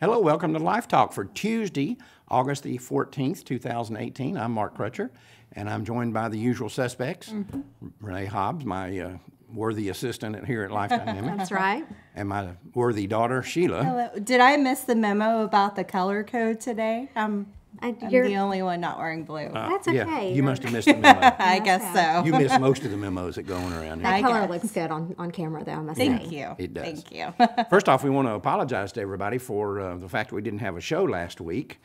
Hello, welcome to Life Talk for Tuesday, August the 14th, 2018. I'm Mark Crutcher, and I'm joined by the usual suspects. Renee Hobbs, my worthy assistant here at Life Dynamics. That's right. And my worthy daughter, Sheila. Hello. Did I miss the memo about the color code today? I'm You're the only one not wearing blue. That's Yeah, okay. you must have missed the memo. I guess so. You missed most of the memos that going around here. That I color guess. looks good on camera, though, I must Thank say. you. It does. Thank you. First off, we want to apologize to everybody for the fact we didn't have a show last week.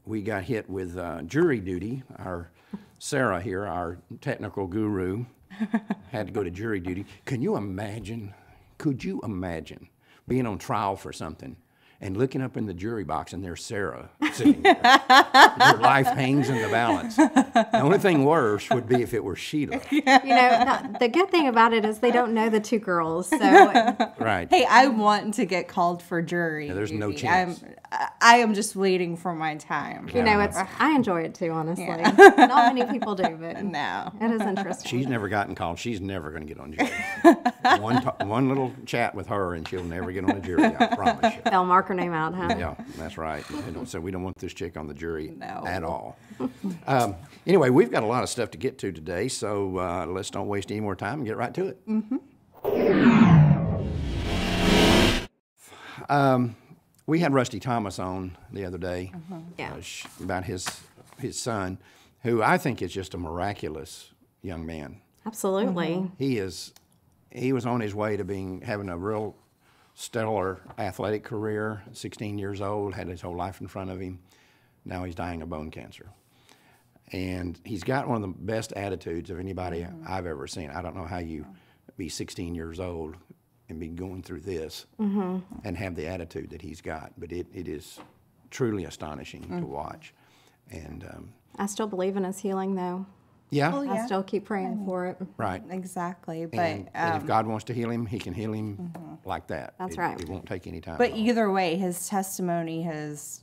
We got hit with jury duty. Our Sarah here, our technical guru, had to go to jury duty. Can you imagine? Could you imagine being on trial for something and looking up in the jury box and there's Sarah sitting there? Your life hangs in the balance. The only thing worse would be if it were Sheila. You know, the good thing about it is they don't know the two girls, so Right. Hey, I want to get called for jury. Yeah, there's no duty. chance. I am just waiting for my time. you know, I enjoy it too, honestly. Not many people do, but No. it is interesting. She's never gotten called. She's never going to get on jury. One little chat with her, and she'll never get on a jury. I promise you. They'll mark her name out, huh? Yeah, that's right. So we don't want this chick on the jury No. at all. Anyway, we've got a lot of stuff to get to today, so let's don't waste any more time and get right to it. We had Rusty Thomas on the other day Yeah. About his son, who I think is just a miraculous young man. Absolutely. He was on his way to having a real stellar athletic career. 16 years old, had his whole life in front of him. Now he's dying of bone cancer. And he's got one of the best attitudes of anybody I've ever seen. I don't know how you be 16 years old and be going through this and have the attitude that he's got. But it is truly astonishing to watch. And I still believe in his healing, though. yeah, Well, I yeah. still keep praying for it. right. Exactly. But And if God wants to heal him, he can heal him like that. That's right. It won't take any time. but at all. either way, his testimony has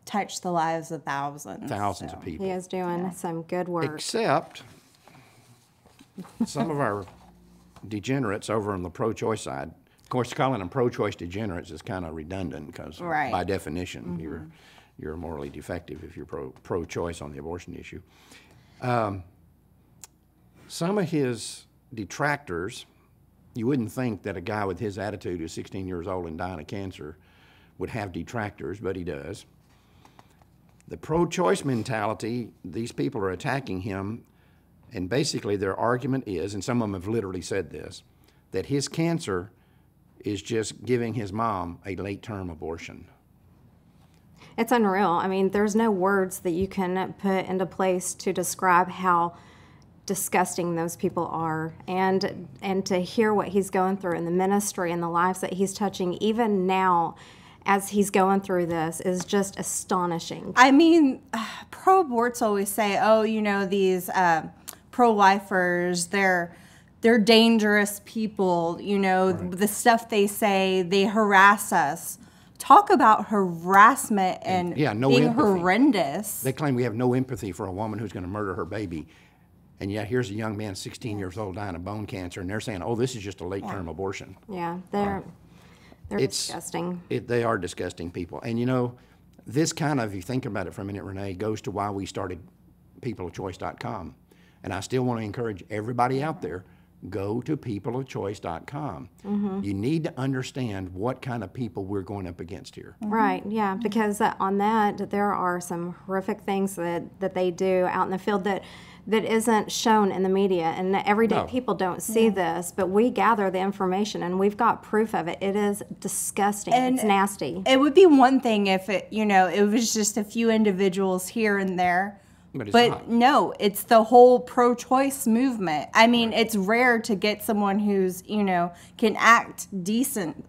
touched the lives of thousands. Thousands so. of people. He is doing some good work. Except some of our degenerates over on the pro-choice side. Of course, calling them pro-choice degenerates is kind of redundant because Right. by definition, you're morally defective if you're pro-choice on the abortion issue. Some of his detractors, you wouldn't think that a guy with his attitude who's 16 years old and dying of cancer would have detractors, but he does. The pro-choice mentality, these people are attacking him, and basically their argument is, and some of them have literally said this, that his cancer is just giving his mom a late-term abortion. It's unreal. I mean, there's no words that you can put into place to describe how disgusting those people are, and to hear what he's going through in the ministry and the lives that he's touching, even now as he's going through this, is just astonishing. I mean, pro-aborts always say, oh, you know, these pro-lifers, they're dangerous people, you know, the stuff they say, they harass us. Talk about harassment and no being empathy. horrendous. They claim we have no empathy for a woman who's going to murder her baby, and yet here's a young man, 16 years old, dying of bone cancer, and they're saying, oh, this is just a late-term abortion. Yeah, they're It's- disgusting. They are disgusting people. And, you know, this kind of, if you think about it for a minute, Renee, goes to why we started peopleofchoice.com. And I still want to encourage everybody out there, go to peopleofchoice.com. You need to understand what kind of people we're going up against here. Right, yeah, because on that, there are some horrific things that they do out in the field that isn't shown in the media, and everyday No. people don't see this, but we gather the information, and we've got proof of it. It is disgusting. And it's nasty. It would be one thing if it, you know, it was just a few individuals here and there. But it's But not. no, it's the whole pro-choice movement. I mean, it's rare to get someone who's, you know, can act decently.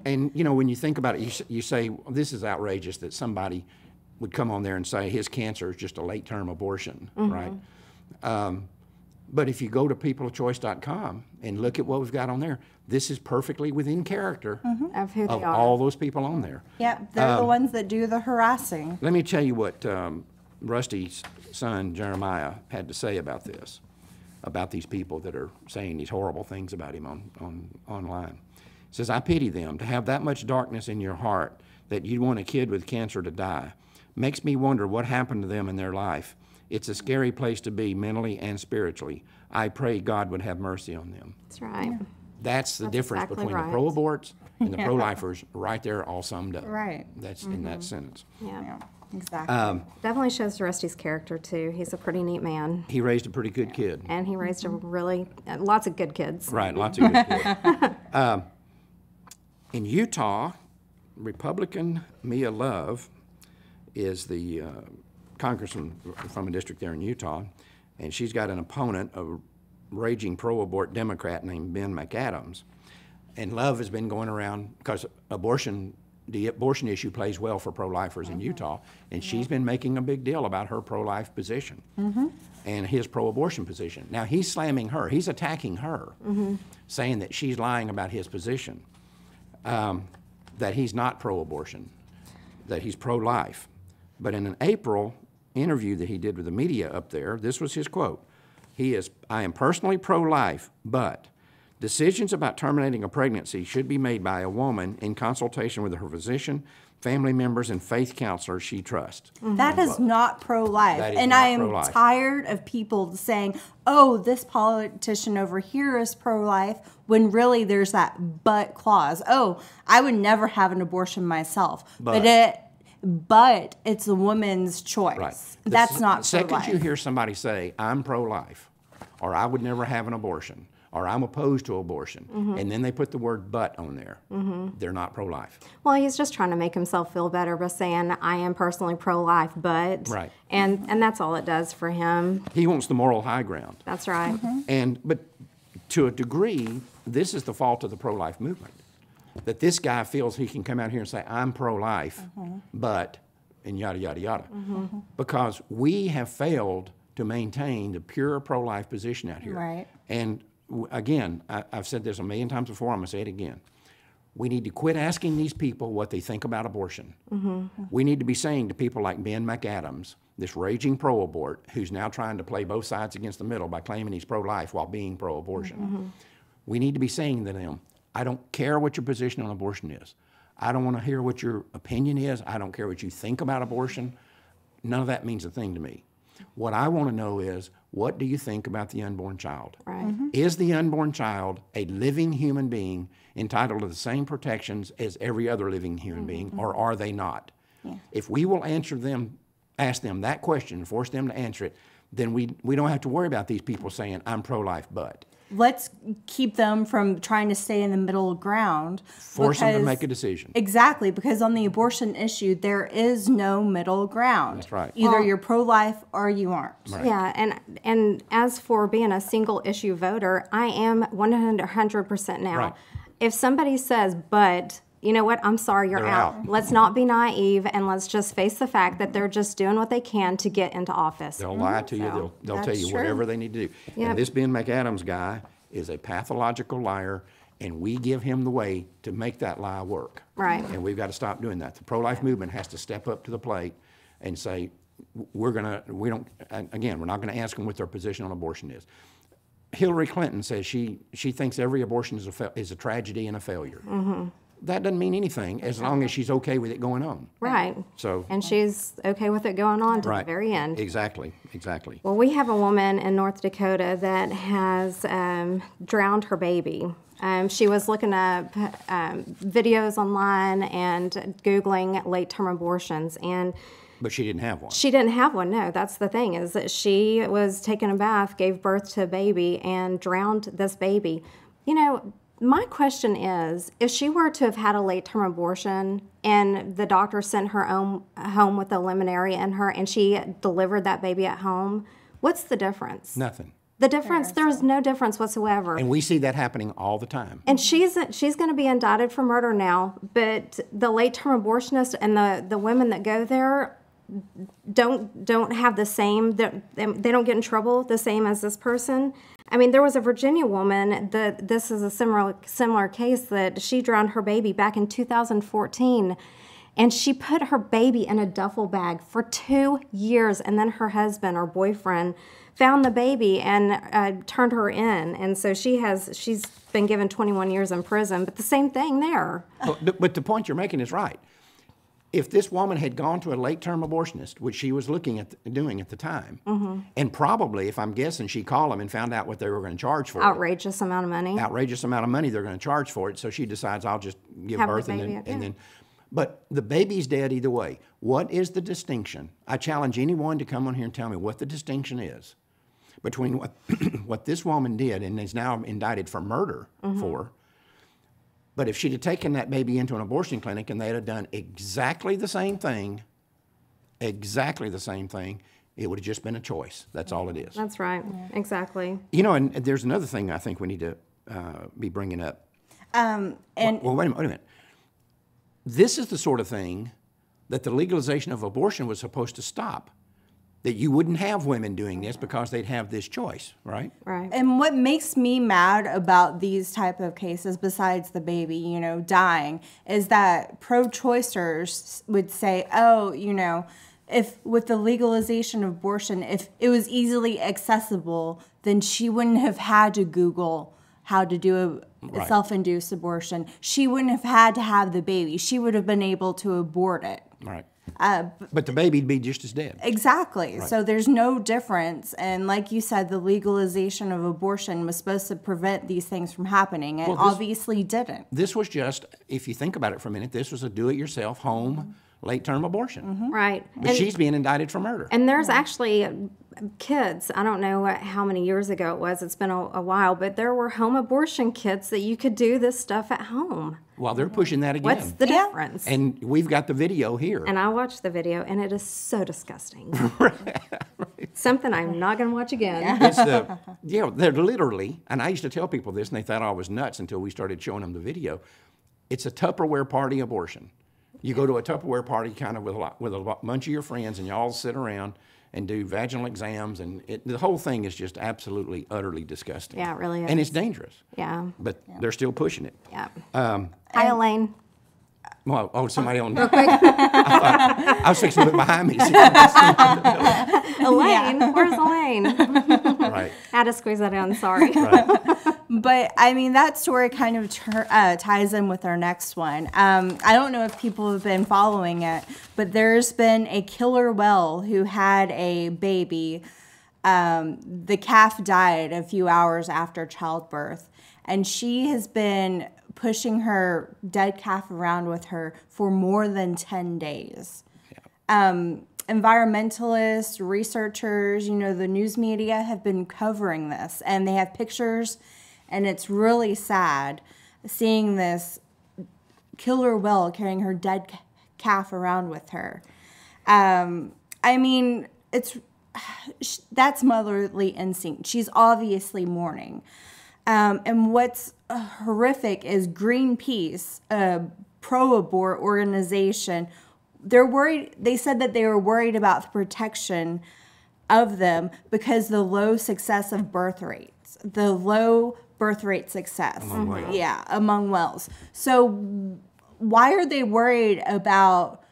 And, you know, when you think about it, you say, well, this is outrageous that somebody would come on there and say his cancer is just a late-term abortion, right? But if you go to peopleofchoice.com and look at what we've got on there, this is perfectly within character Of who they of are. all those people on there. Yeah, they're the ones that do the harassing. Let me tell you what Rusty's son, Jeremiah, had to say about this, about these people that are saying these horrible things about him online. Says, I pity them to have that much darkness in your heart that you want a kid with cancer to die. Makes me wonder what happened to them in their life. It's a scary place to be mentally and spiritually. I pray God would have mercy on them. That's right. Yeah. That's the difference exactly between right. the pro-aborts and the pro-lifers, right there, all summed up. Right. That's in that sentence. Yeah. Yeah, exactly. Definitely shows Rusty's character, too. He's a pretty neat man. He raised a pretty good kid. And he raised a really, lots of good kids. Right, lots of good kids. In Utah, Republican Mia Love is the congressman from a district there in Utah, and she's got an opponent, a raging pro-abort Democrat named Ben McAdams. And Love has been going around, because the abortion issue plays well for pro-lifers in Utah, and she's been making a big deal about her pro-life position and his pro-abortion position. Now, he's slamming her. He's attacking her, saying that she's lying about his position, that he's not pro-abortion, that he's pro-life. But in an April interview that he did with the media up there, this was his quote. I am personally pro-life, but decisions about terminating a pregnancy should be made by a woman in consultation with her physician, family members, and faith counselors she trusts. That is not pro-life. That is And not I am pro-life. tired of people saying, oh, this politician over here is pro-life, when really there's that but clause. Oh, I would never have an abortion myself. But it's a woman's choice. Right. That's not The second pro-life. you hear somebody say, I'm pro-life, or I would never have an abortion, or I'm opposed to abortion, and then they put the word but on there, they're not pro-life. Well, he's just trying to make himself feel better by saying, I am personally pro-life, but. Right. And that's all it does for him. He wants the moral high ground. That's right. But to a degree, this is the fault of the pro-life movement. That this guy feels he can come out here and say, I'm pro-life, but, and yada, yada, yada. Because we have failed to maintain the pure pro-life position out here. Right. And again, I've said this a million times before, I'm going to say it again. We need to quit asking these people what they think about abortion. We need to be saying to people like Ben McAdams, this raging pro-abort, who's now trying to play both sides against the middle by claiming he's pro-life while being pro-abortion. We need to be saying to them, I don't care what your position on abortion is. I don't want to hear what your opinion is. I don't care what you think about abortion. None of that means a thing to me. What I want to know is, what do you think about the unborn child? Right. Is the unborn child a living human being entitled to the same protections as every other living human being, or are they not? If we will ask them that question, and force them to answer it, then we don't have to worry about these people saying, I'm pro-life, but. Let's keep them from trying to stay in the middle ground. Force them to because- make a decision. Exactly, because on the abortion issue, there is no middle ground. That's right. Either Well- you're pro-life or you aren't. Right. Yeah, and as for being a single issue voter, I am 100% now. Right. If somebody says, but, you know what, I'm sorry, you're They're out. out. Let's not be naive, and let's just face the fact that they're just doing what they can to get into office. They'll lie to you. So, They'll tell that's you true. whatever they need to do. Yep. And this Ben McAdams guy is a pathological liar, and we give him the way to make that lie work. Right. And we've got to stop doing that. The pro-life movement has to step up to the plate and say, we're not going to ask them what their position on abortion is. Hillary Clinton says she thinks every abortion is a tragedy and a failure. That doesn't mean anything as long as she's okay with it going on. Right. So, And she's okay with it going on to right. the very end. Exactly. Well, we have a woman in North Dakota that has drowned her baby. She was looking up videos online and Googling late-term abortions, and But she didn't have one. she didn't have one. No, that's the thing, is that she was taking a bath, gave birth to a baby, and drowned this baby. You know, my question is, if she were to have had a late-term abortion and the doctor sent her home with a luminary in her and she delivered that baby at home, what's the difference? Nothing. The difference, there's no difference whatsoever. And we see that happening all the time. And she's going to be indicted for murder now, but the late-term abortionists and the women that go there don't have the same, they don't get in trouble the same as this person. I mean, there was a Virginia woman this is a similar case, that she drowned her baby back in 2014, And she put her baby in a duffel bag for 2 years, and then her husband or boyfriend found the baby and turned her in. And so she's been given 21 years in prison, but the same thing there. But the point you're making is right. If this woman had gone to a late-term abortionist, which she was looking at doing at the time, and probably, if I'm guessing, she called them and found out what they were going to charge for Outrageous amount of money. outrageous amount of money they're going to charge for it. So she decides, I'll just give Have the birth baby, and then. But the baby's dead either way. What is the distinction? I challenge anyone to come on here and tell me what the distinction is between what what this woman did and is now indicted for murder for. But if she'd have taken that baby into an abortion clinic and they'd have done exactly the same thing, it would have just been a choice. That's all it is. That's right. Exactly. You know, and there's another thing I think we need to be bringing up. And Well, wait a minute. This is the sort of thing that the legalization of abortion was supposed to stop. That you wouldn't have women doing this because they'd have this choice, right? Right. And what makes me mad about these type of cases, besides the baby, you know, dying, is that pro-choicers would say, oh, you know, if with the legalization of abortion, if it was easily accessible, then she wouldn't have had to Google how to do a self-induced abortion. She wouldn't have had to have the baby. She would have been able to abort it. Right. But the baby'd be just as dead. Exactly. Right. So there's no difference. And like you said, the legalization of abortion was supposed to prevent these things from happening, and obviously didn't. This was just, if you think about it for a minute, this was a do-it-yourself home late-term abortion. Right. But she's being indicted for murder. And there's actually kids, I don't know how many years ago it was, it's been a while, but there were home abortion kits that you could do this stuff at home. Well, they're pushing that again. What's the difference? And we've got the video here. And I watched the video, and it is so disgusting. Something I'm not going to watch again. It's they're literally, and I used to tell people this, and they thought I was nuts until we started showing them the video. It's a Tupperware party abortion. You go to a Tupperware party kind of with a bunch of your friends, and you all sit around and do vaginal exams, and the whole thing is just absolutely, utterly disgusting. Yeah, it really is. And it's dangerous. Yeah. But they're still pushing it. Yeah. Hi, Elaine. Well, somebody on. Real quick. I was fixing to look behind me. Elaine? Where's Elaine? Right. I had to squeeze that in, sorry. Right. But, I mean, that story kind of ties in with our next one. I don't know if people have been following it, but there's been a killer whale who had a baby. The calf died a few hours after childbirth, and she has been pushing her dead calf around with her for more than 10 days. Yeah. Environmentalists, researchers, you know, the news media have been covering this, and they have pictures, and it's really sad seeing this killer whale carrying her dead calf around with her. I mean, that's motherly instinct. She's obviously mourning. And what's horrific is Greenpeace, a pro-abort organization, they're worried. They said that they were worried about the protection of them because the low success of birth rates, the low birth rate success, among whales. So why are they worried about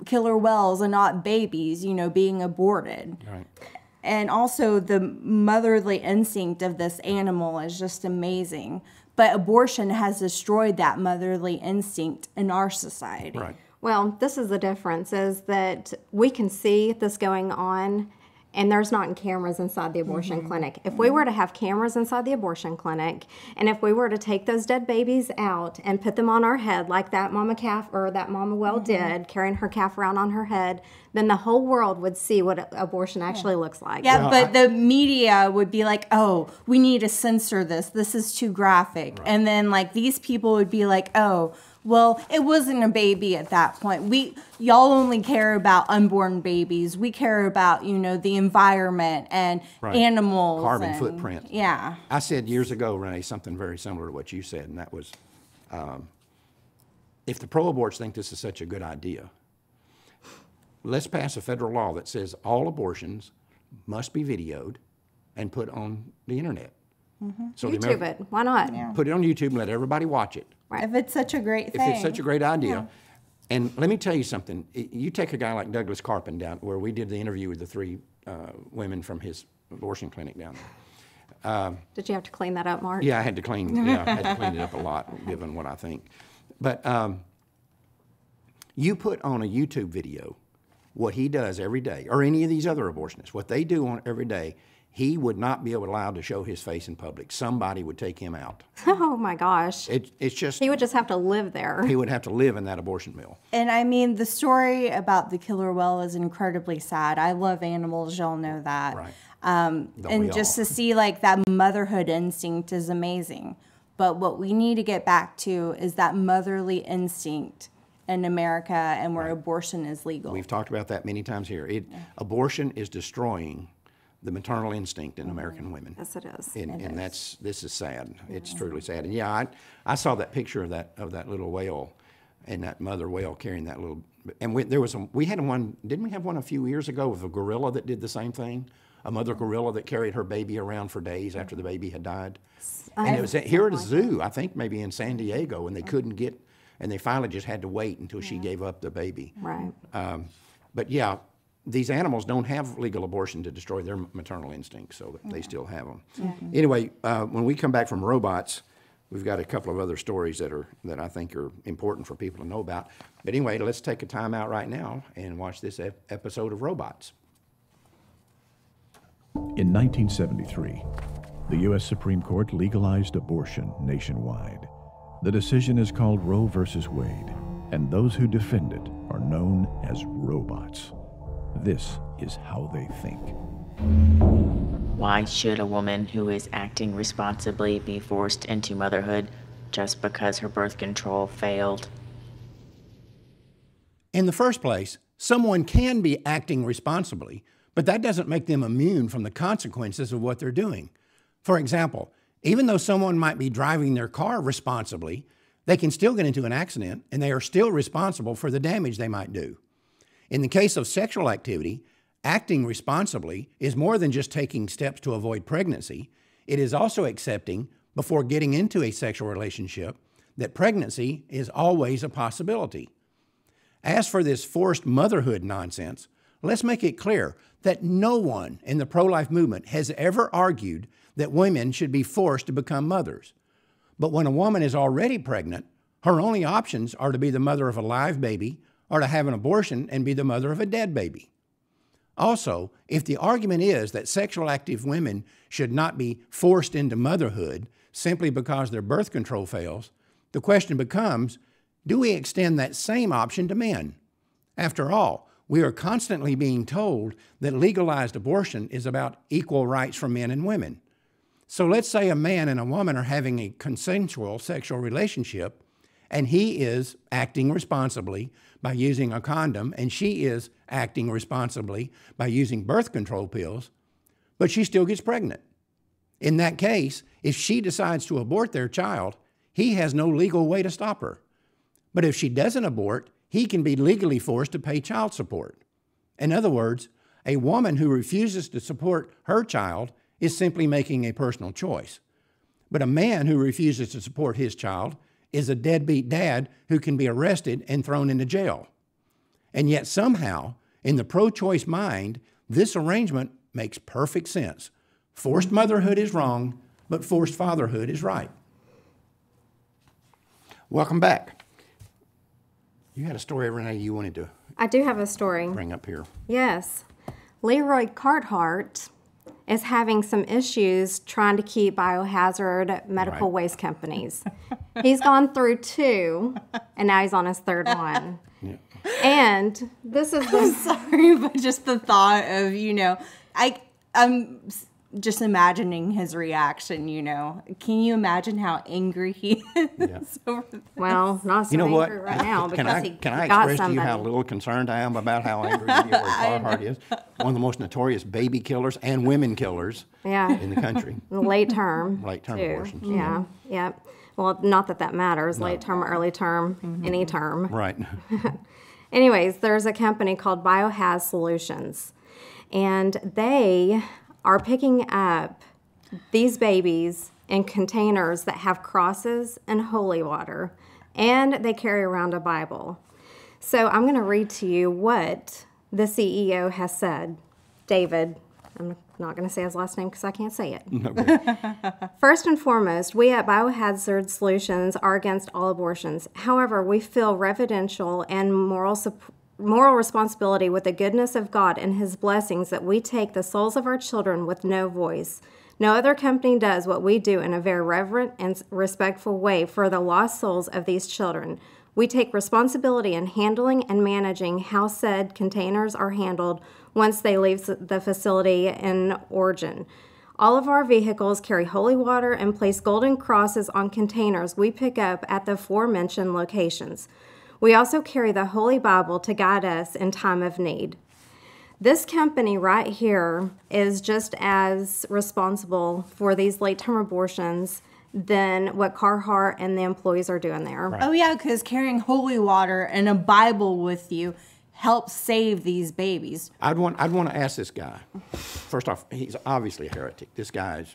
killer whales and not babies, you know, being aborted? Right. And also the motherly instinct of this animal is just amazing. But abortion has destroyed that motherly instinct in our society. Right. Well, this is the difference, is that we can see this going on, and there's not cameras inside the abortion clinic. If we were to have cameras inside the abortion clinic, and if we were to take those dead babies out and put them on our head like that mama calf or that mama whale did, carrying her calf around on her head, then the whole world would see what abortion actually looks like. Yeah, but the media would be like, oh, we need to censor this. This is too graphic. Right. And then like these people would be like, oh, well, it wasn't a baby at that point. Y'all only care about unborn babies. We care about, you know, the environment and animals. Carbon footprint. Yeah. I said years ago, Renee, something very similar to what you said, and that was, if the pro-aborts think this is such a good idea, let's pass a federal law that says all abortions must be videoed and put on the internet. So YouTube it. Why not? Yeah. Put it on YouTube and let everybody watch it. Right. If it's such a great thing. If it's such a great idea. And let me tell you something. You take a guy like Douglas Carpin down, where we did the interview with the 3 women from his abortion clinic down there. Did you have to clean that up, Mark? Yeah, I had to clean it up a lot, given what I think. But you put on a YouTube video what he does every day, or any of these other abortionists, what they do on every day, he would not be allowed to show his face in public. Somebody would take him out. Oh my gosh. It's just... He would just have to live there. He would have to live in that abortion mill. And I mean, the story about the killer whale is incredibly sad. I love animals, y'all know that. Right. And just to see like that motherhood instinct is amazing. But what we need to get back to is that motherly instinct in America and where abortion is legal. We've talked about that many times here. Abortion is destroying the maternal instinct in American women. Yes, it is. And this is sad. It's truly sad. And yeah, I saw that picture of that little whale, and that mother whale carrying that little. And we had one. Didn't we have one a few years ago with a gorilla that did the same thing? A mother gorilla that carried her baby around for days after the baby had died. And it was here at a zoo, I think maybe in San Diego, and they couldn't get, and they finally just had to wait until she gave up the baby. Right. But yeah. These animals don't have legal abortion to destroy their maternal instincts, so they still have them. Anyway, when we come back from RoeBots, we've got a couple of other stories that I think are important for people to know about. But anyway, let's take a time out right now and watch this episode of RoeBots. In 1973, the U.S. Supreme Court legalized abortion nationwide. The decision is called Roe versus Wade, and those who defend it are known as RoeBots. This is how they think. Why should a woman who is acting responsibly be forced into motherhood just because her birth control failed? In the first place, someone can be acting responsibly, but that doesn't make them immune from the consequences of what they're doing. For example, even though someone might be driving their car responsibly, they can still get into an accident, and they are still responsible for the damage they might do. In the case of sexual activity, acting responsibly is more than just taking steps to avoid pregnancy. It is also accepting, before getting into a sexual relationship, that pregnancy is always a possibility. As for this forced motherhood nonsense, let's make it clear that no one in the pro-life movement has ever argued that women should be forced to become mothers. But when a woman is already pregnant, her only options are to be the mother of a live baby or to have an abortion and be the mother of a dead baby. Also, if the argument is that sexual active women should not be forced into motherhood simply because their birth control fails, the question becomes, do we extend that same option to men? After all, we are constantly being told that legalized abortion is about equal rights for men and women. So let's say a man and a woman are having a consensual sexual relationship, and he is acting responsibly by using a condom, and she is acting responsibly by using birth control pills, but she still gets pregnant. In that case, if she decides to abort their child, he has no legal way to stop her. But if she doesn't abort, he can be legally forced to pay child support. In other words, a woman who refuses to support her child is simply making a personal choice. But a man who refuses to support his child is a deadbeat dad who can be arrested and thrown into jail. And yet somehow, in the pro-choice mind, this arrangement makes perfect sense. Forced motherhood is wrong, but forced fatherhood is right. Welcome back. You had a story, Renee, you wanted to I do have a story. bring up here. Yes. Leroy Carthart is having some issues trying to keep biohazard medical waste companies. He's gone through 2, and now he's on his 3rd one. Yeah. And this is the... Sorry, but just the thought of, I'm just imagining his reaction, Can you imagine how angry he is over this? Well, not so You know what? angry right now Can because I he express got to you somebody. how little concerned I am about how angry Leroy Carthart is? One of the most notorious baby killers and women killers in the country. Late term. Late term too. abortions. Yeah, yep. Well, not that matters. Late term, early term, any term. Right. Anyways, there's a company called Bio-Haz Solutions, and they are picking up these babies in containers that have crosses and holy water, and they carry around a Bible. So I'm going to read to you what the CEO has said. David, I'm not going to say his last name because I can't say it. Okay. First and foremost, we at Bio-Hazard Solutions are against all abortions. However, we feel reverential and moral responsibility with the goodness of God and His blessings that we take the souls of our children with no voice. No other company does what we do in a very reverent and respectful way for the lost souls of these children. We take responsibility in handling and managing how said containers are handled once they leave the facility in origin. All of our vehicles carry holy water and place golden crosses on containers we pick up at the aforementioned locations. We also carry the Holy Bible to guide us in time of need. This company right here is just as responsible for these late-term abortions than what Carhartt and the employees are doing there. Right. Oh, yeah, because carrying holy water and a Bible with you helps save these babies. I'd want to ask this guy. First off, he's obviously a heretic. This guy's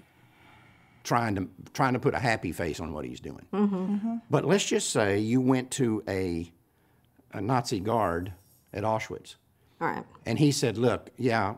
trying to put a happy face on what he's doing. But let's just say you went to a Nazi guard at Auschwitz. All right. And he said, look, yeah,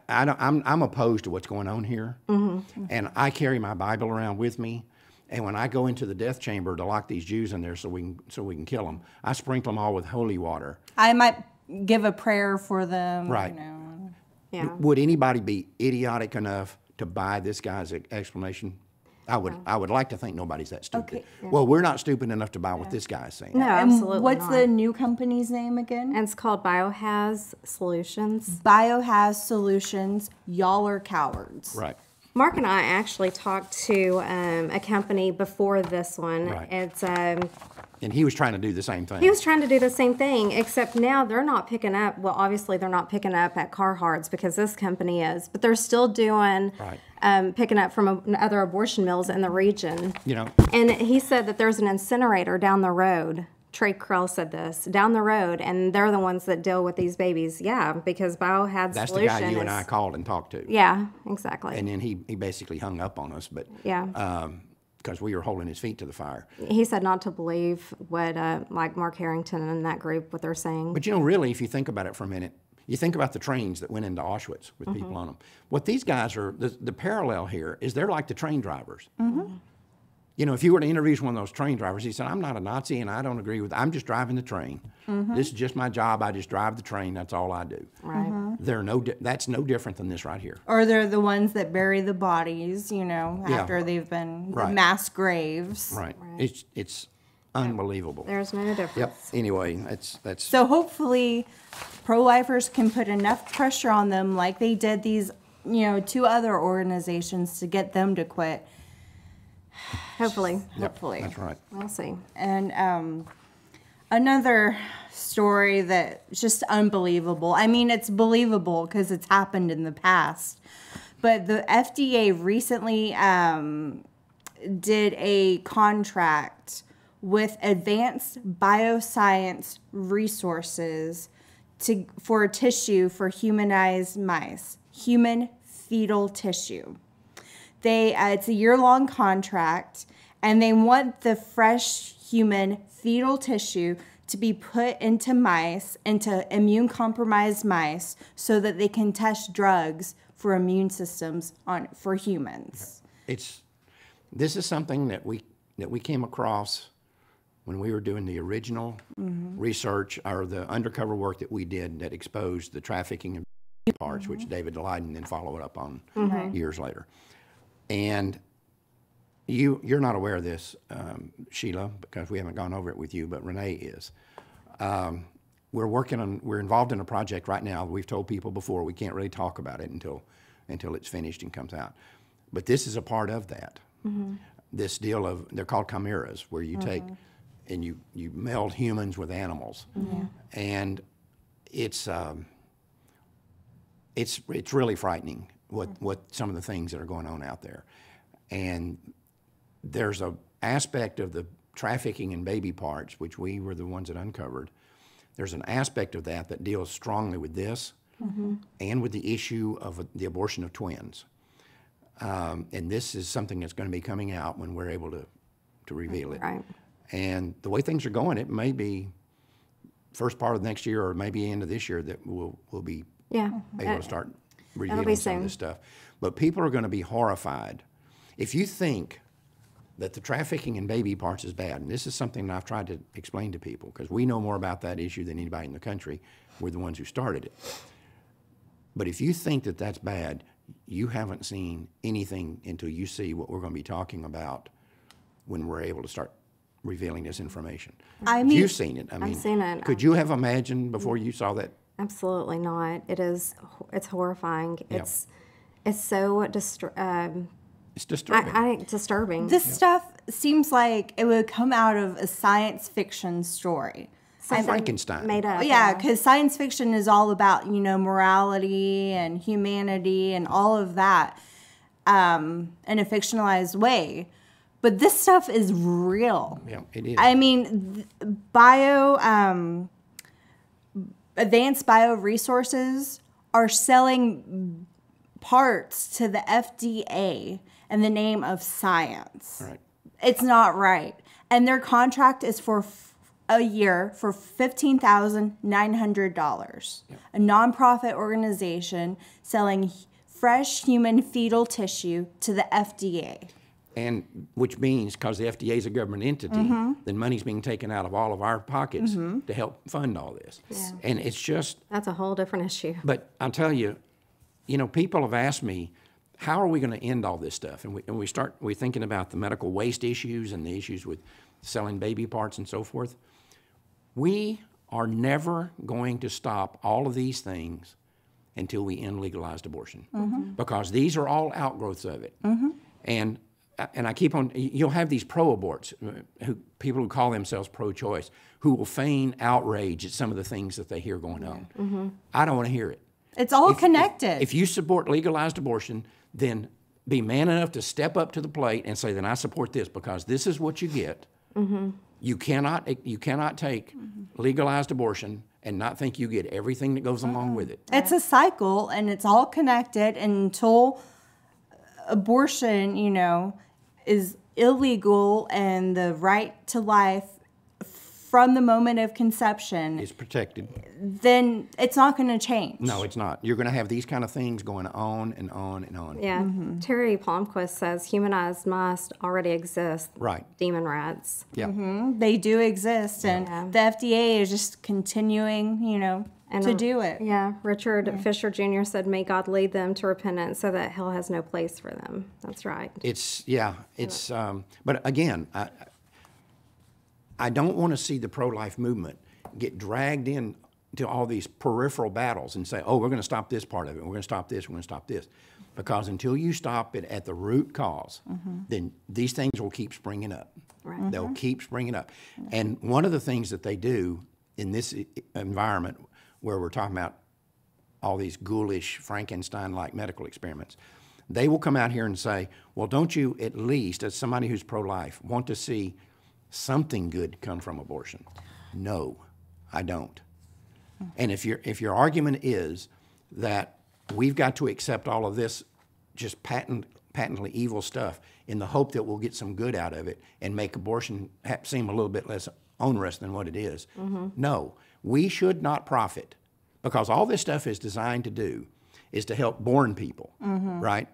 I'm opposed to what's going on here. And I carry my Bible around with me. And when I go into the death chamber to lock these Jews in there so we can kill them, I sprinkle them all with holy water. I might give a prayer for them. Right. You know. Yeah. Would anybody be idiotic enough to buy this guy's explanation? I would like to think nobody's that stupid. Okay. Well, we're not stupid enough to buy what this guy's saying. No, And absolutely what's not. the new company's name again? And it's called Bio-Haz Solutions. Bio-Haz Solutions. Y'all are cowards. Right. Mark and I actually talked to a company before this one. Right. It's And he was trying to do the same thing. he was trying to do the same thing, except now they're not picking up. Well, obviously they're not picking up at Carhartt's because this company is, but they're still doing picking up from other abortion mills in the region. You know, And he said that there's an incinerator down the road. Trey Krell said this, down the road, and they're the ones that deal with these babies. Yeah, because Bio-Haz that's the Solution guy you and is- I called and talked to. Yeah, exactly. And then he basically hung up on us, but Yeah. because we were holding his feet to the fire. He said not to believe what, like Mark Harrington and that group, what they're saying. But you know, really, if you think about it for a minute, you think about the trains that went into Auschwitz with people on them. What these guys are, the parallel here is they're like the train drivers. You know, if you were to interview one of those train drivers, he said, I'm not a Nazi and I don't agree with, I'm just driving the train. This is just my job. I just drive the train. That's all I do. Right. That's no different than this right here. Or they're the ones that bury the bodies, you know, Yeah. after they've been the Right. mass graves. Right. It's unbelievable. There's no difference. Yep. Anyway, that's So hopefully pro-lifers can put enough pressure on them like they did these, you know, 2 other organizations to get them to quit. Hopefully. Hopefully. that's right. We'll see. And another story that's just unbelievable. I mean, it's believable because it's happened in the past. But the FDA recently did a contract with Advanced Bioscience Resources for tissue for humanized mice, human fetal tissue. It's a year-long contract, and they want the fresh human fetal tissue to be put into mice, into immune-compromised mice, so that they can test drugs for immune systems for humans. This is something that we came across when we were doing the original research or the undercover work that we did that exposed the trafficking in parts, which David Leiden then followed up on years later. And you're not aware of this, Sheila, because we haven't gone over it with you, but Renee is. We're involved in a project right now. We've told people before we can't really talk about it until it's finished and comes out. But this is a part of that. This deal of, they're called chimeras, where you take and you meld humans with animals. And it's really frightening what some of the things that are going on out there. And there's a aspect of the trafficking in baby parts, which we were the ones that uncovered. There's an aspect of that deals strongly with this and with the issue of the abortion of twins. And this is something that's going to be coming out when we're able to reveal it. Right. And the way things are going, it may be first part of next year or maybe end of this year that we'll be Yeah. able to start revealing be some of soon. this stuff. But people are going to be horrified. If you think that the trafficking in baby parts is bad, and this is something that I've tried to explain to people, because we know more about that issue than anybody in the country. We're the ones who started it. But if you think that that's bad, you haven't seen anything until you see what we're going to be talking about when we're able to start revealing this information. You've seen it. I've seen it. Could you have imagined before you saw that? Absolutely not. It's horrifying. Yeah. It's so It's disturbing. disturbing. This stuff seems like it would come out of a science fiction story. Frankenstein. Made up. Yeah, because science fiction is all about, morality and humanity and all of that in a fictionalized way. But this stuff is real. Yeah, it is. I mean, advanced bioresources are selling parts to the FDA in the name of science. Right. It's not right. And their contract is for a year for $15,900. A nonprofit organization selling fresh human fetal tissue to the FDA. And which means, because the FDA is a government entity, then money's being taken out of all of our pockets to help fund all this. Yeah. And it's just, That's a whole different issue. but I'll tell you, people have asked me, how are we going to end all this stuff? And we're thinking about the medical waste issues and the issues with selling baby parts and so forth. We are never going to stop all of these things until we end legalized abortion, because these are all outgrowths of it. And I keep on, you'll have these pro-aborts, people who call themselves pro-choice, who will feign outrage at some of the things that they hear going on. I don't want to hear it. It's all connected. If you support legalized abortion, then be man enough to step up to the plate and say, then I support this, because this is what you get. You cannot take legalized abortion and not think you get everything that goes along with it. It's a cycle, and it's all connected until abortion, is illegal and the right to life from the moment of conception, It's protected. then it's not going to change. No, it's not. You're going to have these kind of things going on and on and on. Yeah. Terry Palmquist says humanized mice already exist. Right. Demon rats. Yeah. They do exist, and the FDA is just continuing, to do it. Yeah. Richard Fisher Jr. said, may God lead them to repentance so that hell has no place for them. That's right. But again, I don't want to see the pro-life movement get dragged in to all these peripheral battles and say, oh, we're going to stop this part of it, we're going to stop this, we're going to stop this. Because until you stop it at the root cause, then these things will keep springing up. Right. They'll keep springing up. And one of the things that they do in this environment where we're talking about all these ghoulish, Frankenstein-like medical experiments, they will come out here and say, well, don't you at least, as somebody who's pro-life, want to see something good come from abortion? No, I don't. And if your argument is that we've got to accept all of this just patently evil stuff in the hope that we'll get some good out of it and make abortion seem a little bit less onerous than what it is, no, we should not profit, because all this stuff is designed to do is to help born people, right?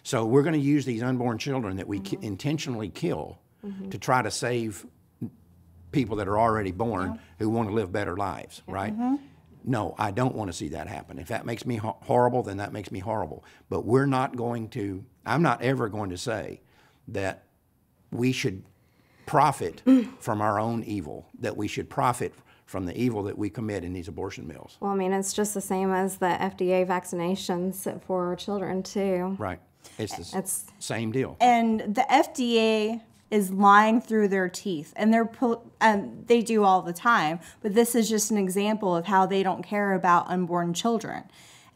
So we're going to use these unborn children that we intentionally kill to try to save people that are already born who want to live better lives, right? No, I don't want to see that happen. If that makes me horrible, then that makes me horrible. But I'm not ever going to say that we should profit from our own evil, that we should profit from the evil that we commit in these abortion mills. Well, I mean, it's just the same as the FDA vaccinations for children, too. Right. It's the same deal. And the FDA is lying through their teeth, and they do all the time, but this is just an example of how they don't care about unborn children.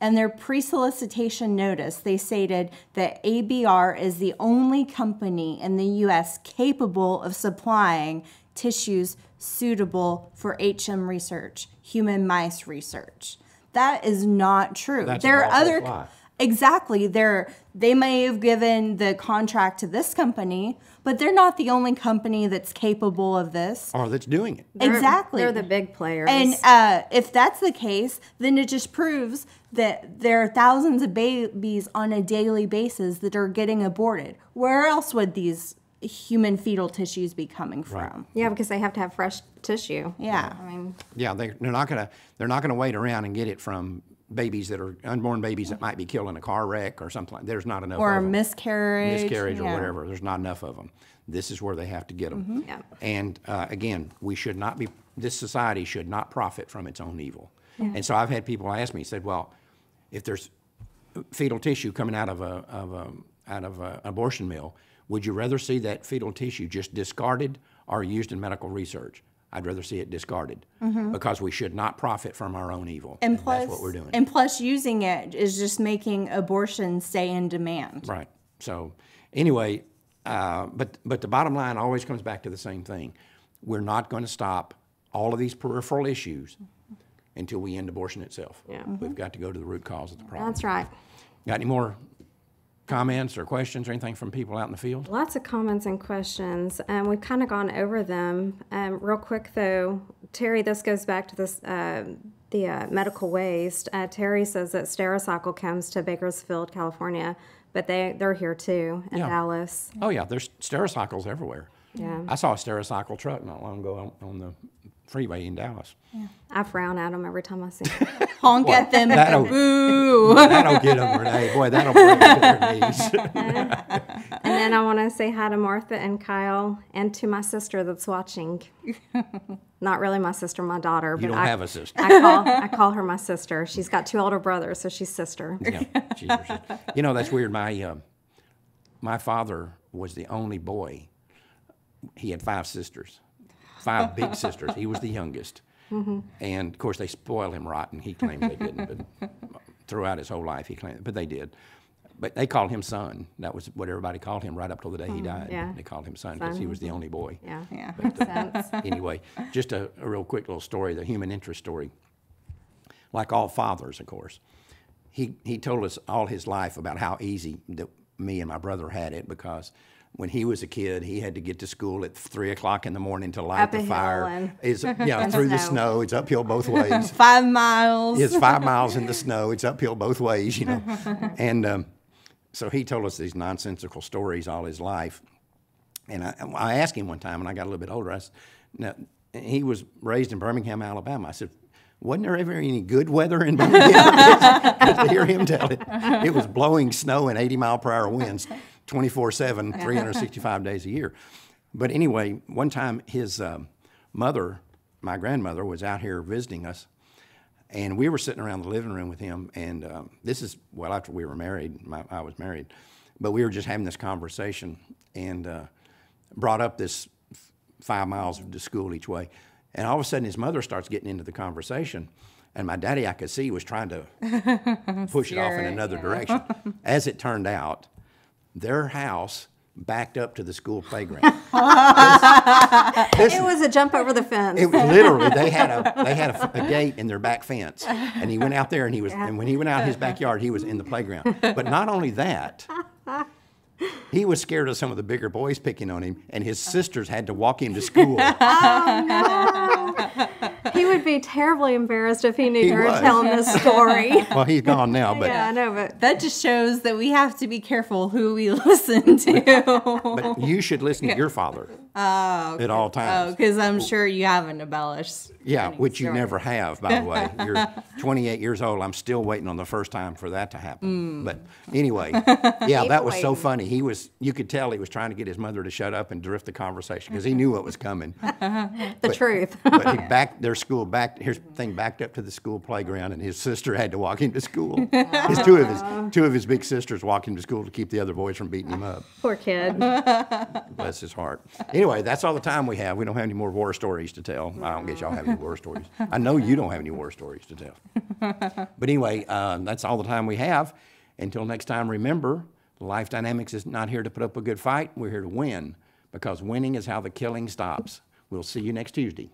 And their pre-solicitation notice, they stated that ABR is the only company in the U.S. capable of supplying tissues suitable for HM research, human mice research. That is not true. That's There a are other lie. Exactly. They may have given the contract to this company, but they're not the only company that's capable of this. Or that's doing it. Exactly. They're the big players. And if that's the case, then it just proves that there are thousands of babies on a daily basis that are getting aborted. Where else would these human fetal tissues be coming from? Yeah, because they have to have fresh tissue. Yeah. I mean, Yeah, they're not gonna wait around and get it from babies that are unborn babies that might be killed in a car wreck or something. There's not enough. Or of them. miscarriage. Or whatever. There's not enough of them. This is where they have to get them. Yeah. And again, we should not be. This society should not profit from its own evil. And so I've had people ask me, said, well, if there's fetal tissue coming out of an abortion mill, would you rather see that fetal tissue just discarded or used in medical research? I'd rather see it discarded because we should not profit from our own evil. And plus, that's what we're doing. And plus, using it is just making abortion stay in demand. Right. So anyway, but the bottom line always comes back to the same thing. We're not going to stop all of these peripheral issues until we end abortion itself. Yeah. We've got to go to the root cause of the problem. that's right. Got any more comments or questions or anything from people out in the field? Lots of comments and questions. We've kind of gone over them. Real quick, though, Terry, this goes back to this the medical waste. Terry says that Stericycle comes to Bakersfield, California, but they're here too in Yeah. Dallas. Oh, yeah, there's Stericycles everywhere. Yeah. I saw a Stericycle truck not long ago on the freeway in Dallas. I frown at them every time I see them. Honk at them. That'll- Boo. That'll get them, Renee. Boy, that'll bring them to their knees. And then I want to say hi to Martha and Kyle and to my sister that's watching. Not really my sister, my daughter. You but don't have a sister. I call her my sister. She's got 2 older brothers, so she's sister. Yeah, she's your sister. You know, that's weird. My father was the only boy. He had 5 sisters, 5 big sisters. He was the youngest. And, of course, they spoiled him rotten. He claims they didn't, but throughout his whole life he claimed, but they did. But they called him son. That was what everybody called him right up till the day he died. yeah. They called him son because he was the only boy. Yeah. Yeah. Makes sense. Anyway, just a real quick little story, the human interest story. Like all fathers, of course, he told us all his life about how easy that me and my brother had it because when he was a kid, he had to get to school at 3 o'clock in the morning to light Up a the hill fire. and- It's, through the snow. It's uphill both ways. 5 miles. It's 5 miles in the snow. It's uphill both ways, you know. And so he told us these nonsensical stories all his life. And I asked him one time when I got a little bit older, I said, now, he was raised in Birmingham, Alabama. I said, wasn't there ever any good weather in Birmingham? To hear him tell it. It was blowing snow and 80-mile-per-hour winds 24/7, 365 days a year. But anyway, one time his mother, my grandmother, was out here visiting us. And we were sitting around the living room with him, and this is well after we were married. I was married, but we were just having this conversation, and brought up this 5 miles to school each way, and all of a sudden his mother starts getting into the conversation, and my daddy, I could see, was trying to push it off in another direction. As it turned out, their house backed up to the school playground. It was a jump over the fence. It was literally they had a gate in their back fence, and he went out there and and when he went out his backyard, he was in the playground. But not only that, he was scared of some of the bigger boys picking on him, and his sisters had to walk him to school. He would be terribly embarrassed if he knew you were was. telling this story. Well, he's gone now, but Yeah, I know, but That just shows that we have to be careful who we listen to. but you should listen to your father at all Oh, times. because I'm sure you haven't embellished. Yeah, any which you story. never have, by the way. You're 28 years old. I'm still waiting on the first time for that to happen. But anyway, yeah, that was so funny. You could tell he was trying to get his mother to shut up and drift the conversation because he knew what was coming. the truth. But he backed up to the school playground, and his sister had to walk him to school. His two of his big sisters walked him to school to keep the other boys from beating him up. Poor kid. Bless his heart. Anyway, that's all the time we have. We don't have any more war stories to tell. I don't guess y'all have any war stories. I know you don't have any war stories to tell. But anyway, that's all the time we have. Until next time, remember, Life Dynamics is not here to put up a good fight. We're here to win, because winning is how the killing stops. We'll see you next Tuesday.